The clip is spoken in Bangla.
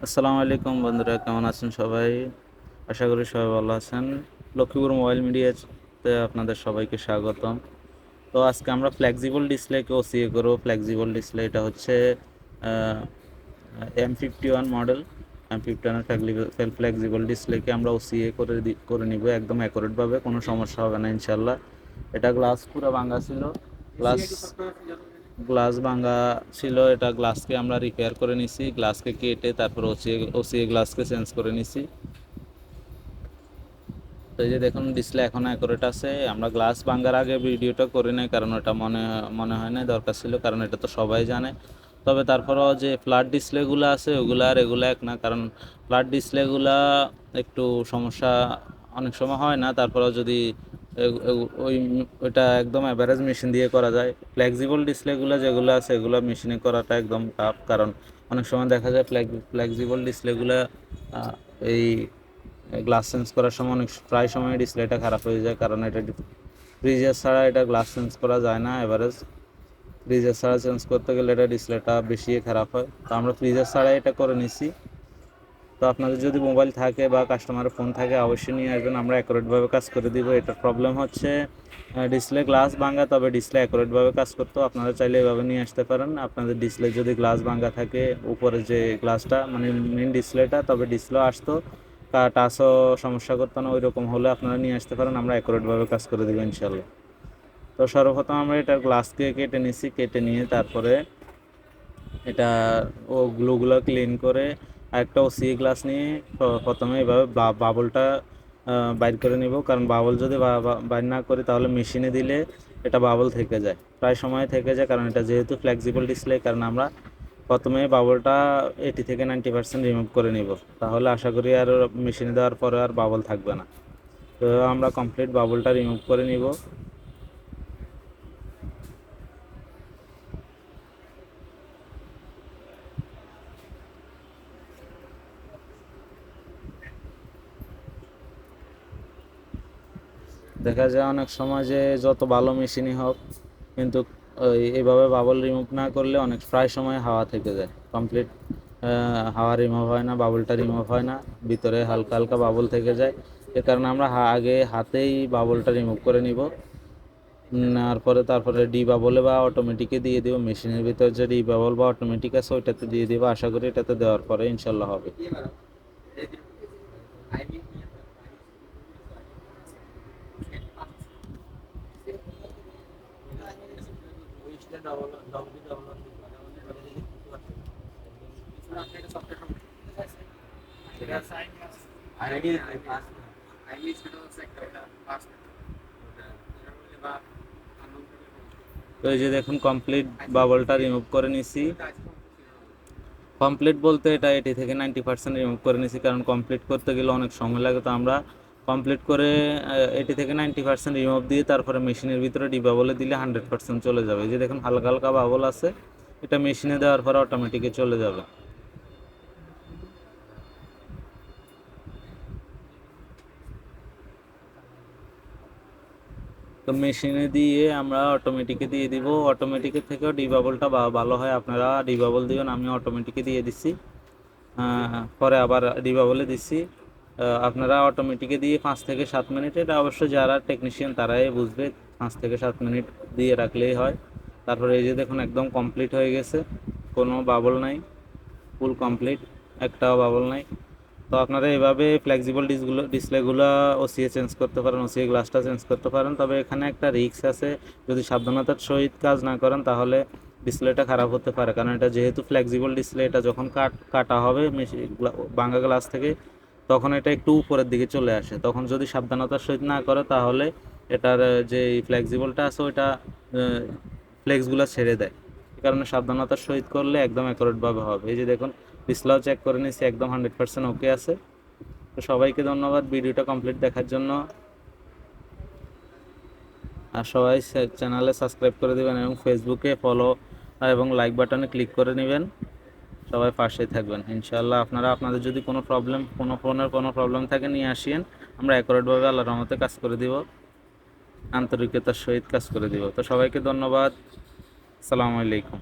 আসসালামু আলাইকুম বন্ধুরা, কেমন আছেন সবাই? আশা করি সবাই ভালো আছেন। লক্ষ্মীপুর মোবাইল মিডিয়াতে আপনাদের সবাইকে স্বাগতম। তো আজকে আমরা ফ্লেক্সিবল ডিসপ্লেকে ওসিএ করবো। ফ্লেক্সিবল ডিসপ্লে এটা হচ্ছে M51 মডেল। M51 ফ্লেক্সিবল ডিসপ্লেকে আমরা ওসিএ করে নিব একদম অ্যাকুরেটভাবে, কোনো সমস্যা হবে না ইনশাল্লাহ। এটা গ্লাস পুরো ভাঙা ছিল, গ্লাস গ্লাস ভাঙা ছিল। এটা গ্লাসকে আমরা রিপেয়ার করে নিছি, গ্লাসকে কেটে তারপর ওসিএ গ্লাসকে চেঞ্জ করে নিছি। তো এই যে দেখুন, ডিসপ্লে এখন অ্যাকুরেট আছে। আমরা গ্লাস ভাঙার আগে ভিডিওটা করে নাই, কারণ এটা মনে মনে হয় না দরকার ছিল, কারণ এটা তো সবাই জানে। তবে তারপরেও যে ফ্ল্যাট ডিসপ্লেগুলো আছে ওগুলো আর এগুলো এক না, কারণ ফ্ল্যাট ডিসপ্লেগুলা একটু সমস্যা অনেক সময় হয় না। তারপরেও যদি ওইটা একদম অ্যাভারেজ মেশিন দিয়ে করা যায়। ফ্লেক্সিবল ডিসপ্লেগুলো যেগুলো আছে এগুলো মেশিনে করাটা একদম টাফ, কারণ অনেক সময় দেখা যায় ফ্লেক্সিবল ডিসপ্লেগুলো এই গ্লাস চেঞ্জ করার সময় প্রায় সময় ডিসপ্লেটা খারাপ হয়ে যায়, কারণ এটা ফ্রিজার ছাড়া এটা গ্লাস চেঞ্জ করা যায় না। এভারেজ ফ্রিজার ছাড়া চেঞ্জ করতে গেলে এটা ডিসপ্লেটা বেশি খারাপ হয়। তো আমরা ফ্রিজার ছাড়া এটা করে নিছি। তো আপনাদের যদি মোবাইল থাকে বা কাস্টমারের ফোন থাকে অবশ্যই নিয়ে আসবেন, আমরা অ্যাকুরেটভাবে কাজ করে দিব। এটার প্রবলেম হচ্ছে ডিসপ্লে গ্লাস ভাঙা, তবে ডিসপ্লে অ্যাকুরেটভাবে কাজ করতো। আপনারা চাইলে এভাবে নিয়ে আসতে পারেন। আপনাদের ডিসপ্লে যদি গ্লাস ভাঙা থাকে, উপরে যে গ্লাসটা মানে মেন ডিসপ্লেটা, তবে ডিসপ্লে আসতো, টাচও সমস্যা করতো না। ওই রকম হলে আপনারা নিয়ে আসতে পারেন, আমরা অ্যাকুরেটভাবে কাজ করে দেবো ইনশাল্লাহ। তো সর্বপ্রথম আমরা এটা গ্লাসকে কেটে নিছি, কেটে নিয়ে তারপরে এটা গ্লুগুলো ক্লিন করে একটা ওসি গ্লাস নিয়ে প্রথমে এভাবে বাবলটা বাইর করে নিব, কারণ বাবল যদি বাইর না করি তাহলে মেশিনে দিলে এটা বাবল থেকে যায়, প্রায় সময় থেকে যায়, কারণ এটা যেহেতু ফ্লেক্সিবল ডিসপ্লে। কারণ আমরা প্রথমে বাবলটা 80 থেকে 90% রিমুভ করে নিব, তাহলে আশা করি আর মেশিনে দেওয়ার পরে আর বাবল থাকবে না। তো আমরা কমপ্লিট বাবলটা রিমুভ করে নিব। দেখা যায় অনেক সময় যে যত ভালো মেশিনই হোক, কিন্তু এইভাবে বাবল রিমুভ না করলে অনেক প্রায় সময় হাওয়া থেকে যায় কমপ্লিট, হাওয়া রিমুভ হয় না, বাবলটা রিমুভ হয় না, ভিতরে হালকা হালকা বাবল থেকে যায়। এ কারণে আমরা আগে হাতেই বাবলটা রিমুভ করে নিব। নেওয়ার পরে তারপরে ডি বাবলে বা অটোমেটিকে দিয়ে দিব। মেশিনের ভিতরে যে ডি বাবল বা অটোমেটিক আছে ওইটাতে দিয়ে দিব। আশা করি এটাতে দেওয়ার পরে ইনশাল্লাহ হবে। তো এই যে দেখুন, কমপ্লিট বাবলটা রিমুভ করে নিছি। কমপ্লিট বলতে এটা 80 থেকে 90% রিমুভ করে নিছি, কারণ কমপ্লিট করতে গেলে অনেক সময় লাগে। তো আমরা কমপ্লিট করে 80 থেকে 90% রিমুভ দিয়ে তারপরে মেশিনের ভিতরে বাবলে দিলে 100% চলে যাবে। এই যে দেখুন, হালকা হালকা বাবল আছে, এটা মেশিনে দেওয়ার পরে অটোমেটিকে চলে যাবে। তো মেশিনে দিয়ে আমরা অটোমেটিকে দিয়ে দিব। অটোমেটিকের থেকেও বাবলটা ভালো হয়, আপনারা বাবল দিবেন। আমি অটোমেটিকে দিয়ে দিচ্ছি, পরে আবার বাবলে দিচ্ছি। আপনারা অটোমেটিকে দিয়ে 5 থেকে 7 মিনিট, এটা অবশ্য যারা টেকনিশিয়ান তারাই বুঝবে, 5 থেকে 7 মিনিট দিয়ে রাখলেই হয়। তারপরে এই যে দেখুন, একদম কমপ্লিট হয়ে গেছে, কোনো বাবল নাই, ফুল কমপ্লিট, একটাও বাবল নাই। তো আপনারা এভাবে ফ্লেক্সিবল ডিসপ্লেগুলো ওসিএ চেঞ্জ করতে পারেন, ওসিএ গ্লাসটা চেঞ্জ করতে পারেন। তবে এখানে একটা রিস্ক আছে, যদি সাবধানতার সহিত কাজ না করেন তাহলে ডিসপ্লেটা খারাপ হতে পারে, কারণ এটা যেহেতু ফ্লেক্সিবল ডিসপ্লে, এটা যখন কাটা হবে ভাঙা গ্লাস থেকে, তখন এটা একটু উপরের দিকে চলে আসে। তখন যদি সাবধানতার সহিত না করে তাহলে এটার যে ফ্লেক্সিবলটা আছে ওইটা ফ্লেক্সগুলো ছেড়ে দেয়। এই কারণে সাবধানতার সহিত করলে একদম অ্যাকুরেটভাবে হবে। এই যে দেখুন, ডিসপ্লেও চেক করে নিচ্ছি, একদম 100% ওকে আছে। তো সবাইকে ধন্যবাদ ভিডিওটা কমপ্লিট দেখার জন্য। আর সবাই চ্যানেলে সাবস্ক্রাইব করে দেবেন এবং ফেসবুকে ফলো এবং লাইক বাটনে ক্লিক করে নেবেন। সবাই পাশেই থাকবেন ইনশাআল্লাহ। আপনাদের যদি কোনো ফোনের কোনো প্রবলেম থাকে নিয়ে আসেন, আমরা অ্যাকুরেটভাবে আল্লাহর রহমতে কাজ করে দিব, আন্তরিকতার সহিত কাজ করে দিব। তো সবাইকে ধন্যবাদ। আসসালামু আলাইকুম।